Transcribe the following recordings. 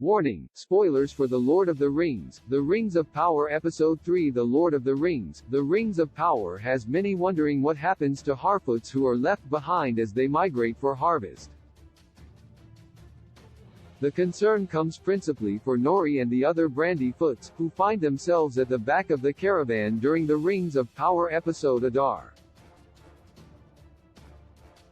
Warning, spoilers for The Lord of the Rings, The Rings of Power Episode 3 The Lord of the Rings, The Rings of Power has many wondering what happens to Harfoots who are left behind as they migrate for harvest. The concern comes principally for Nori and the other Brandyfoots, who find themselves at the back of the caravan during the Rings of Power episode Adar.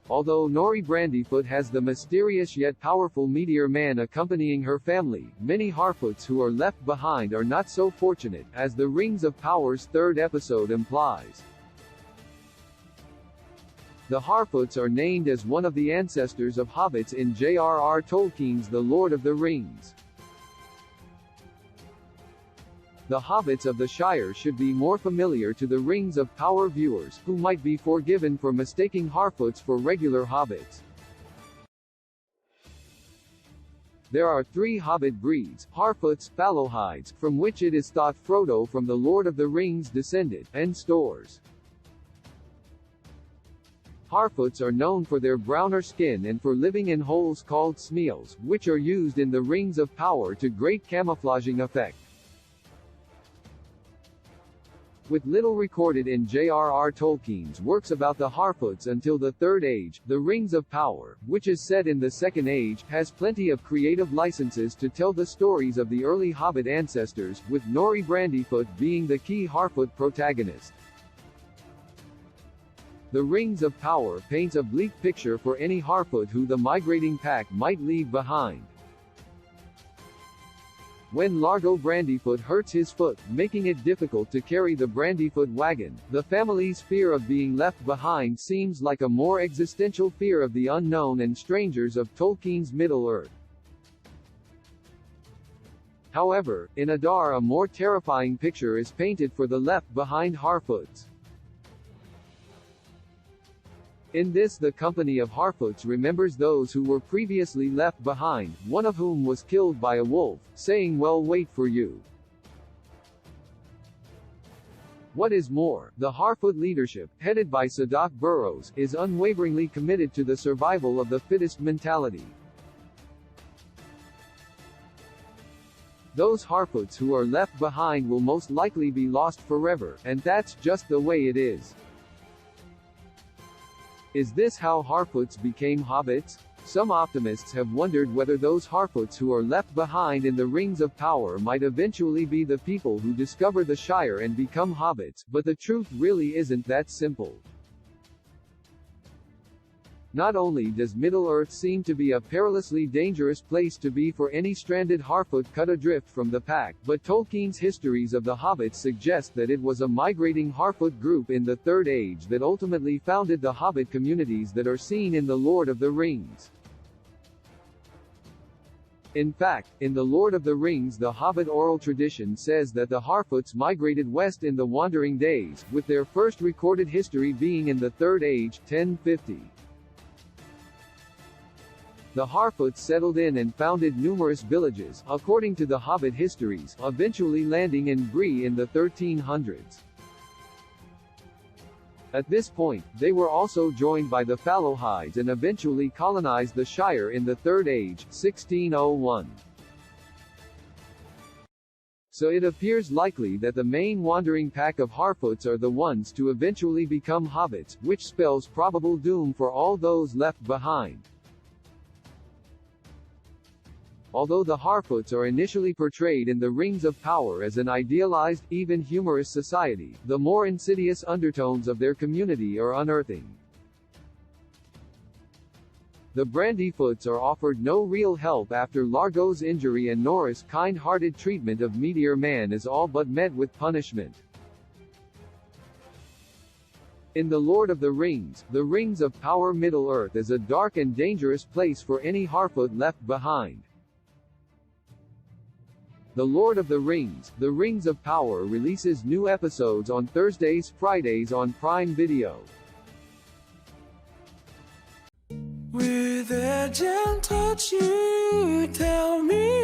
Although Nori Brandyfoot has the mysterious yet powerful Meteor Man accompanying her family, many Harfoots who are left behind are not so fortunate, as the Rings of Power's third episode implies. The Harfoots are named as one of the ancestors of hobbits in J.R.R. Tolkien's The Lord of the Rings. The hobbits of the Shire should be more familiar to the Rings of Power viewers, who might be forgiven for mistaking Harfoots for regular hobbits. There are three hobbit breeds, Harfoots, Fallowhides, from which it is thought Frodo from The Lord of the Rings descended, and Stores. Harfoots are known for their browner skin and for living in holes called smeals, which are used in the Rings of Power to great camouflaging effect. With little recorded in J.R.R. Tolkien's works about the Harfoots until the Third Age, the Rings of Power, which is set in the Second Age, has plenty of creative licenses to tell the stories of the early Hobbit ancestors, with Nori Brandyfoot being the key Harfoot protagonist. The Rings of Power paints a bleak picture for any Harfoot who the migrating pack might leave behind. When Largo Brandyfoot hurts his foot, making it difficult to carry the Brandyfoot wagon, the family's fear of being left behind seems like a more existential fear of the unknown and strangers of Tolkien's Middle-earth. However, in Adar a more terrifying picture is painted for the left-behind Harfoots. In this the company of Harfoots remembers those who were previously left behind, one of whom was killed by a wolf, saying "Well, wait for you." What is more, the Harfoot leadership, headed by Sadak Burrows, is unwaveringly committed to the survival of the fittest mentality. Those Harfoots who are left behind will most likely be lost forever, and that's just the way it is. Is this how Harfoots became hobbits? Some optimists have wondered whether those Harfoots who are left behind in the Rings of Power might eventually be the people who discover the Shire and become hobbits, but the truth really isn't that simple. Not only does Middle-earth seem to be a perilously dangerous place to be for any stranded Harfoot cut adrift from the pack, but Tolkien's histories of the Hobbits suggest that it was a migrating Harfoot group in the Third Age that ultimately founded the Hobbit communities that are seen in The Lord of the Rings. In fact, in The Lord of the Rings the Hobbit oral tradition says that the Harfoots migrated west in the Wandering Days, with their first recorded history being in the Third Age, 1050. The Harfoots settled in and founded numerous villages, according to the Hobbit histories, eventually landing in Bree in the 1300s. At this point, they were also joined by the Fallowhides and eventually colonized the Shire in the Third Age, 1601. So it appears likely that the main wandering pack of Harfoots are the ones to eventually become hobbits, which spells probable doom for all those left behind. Although the Harfoots are initially portrayed in the Rings of Power as an idealized, even humorous society, the more insidious undertones of their community are unearthing. The Brandyfoots are offered no real help after Largo's injury, and Nora's kind-hearted treatment of Meteor Man is all but met with punishment. In The Lord of the Rings, the Rings of Power Middle-earth is a dark and dangerous place for any Harfoot left behind. The Lord of the Rings, The Rings of Power releases new episodes on Thursdays, Fridays on Prime Video. With a gentle touch you tell me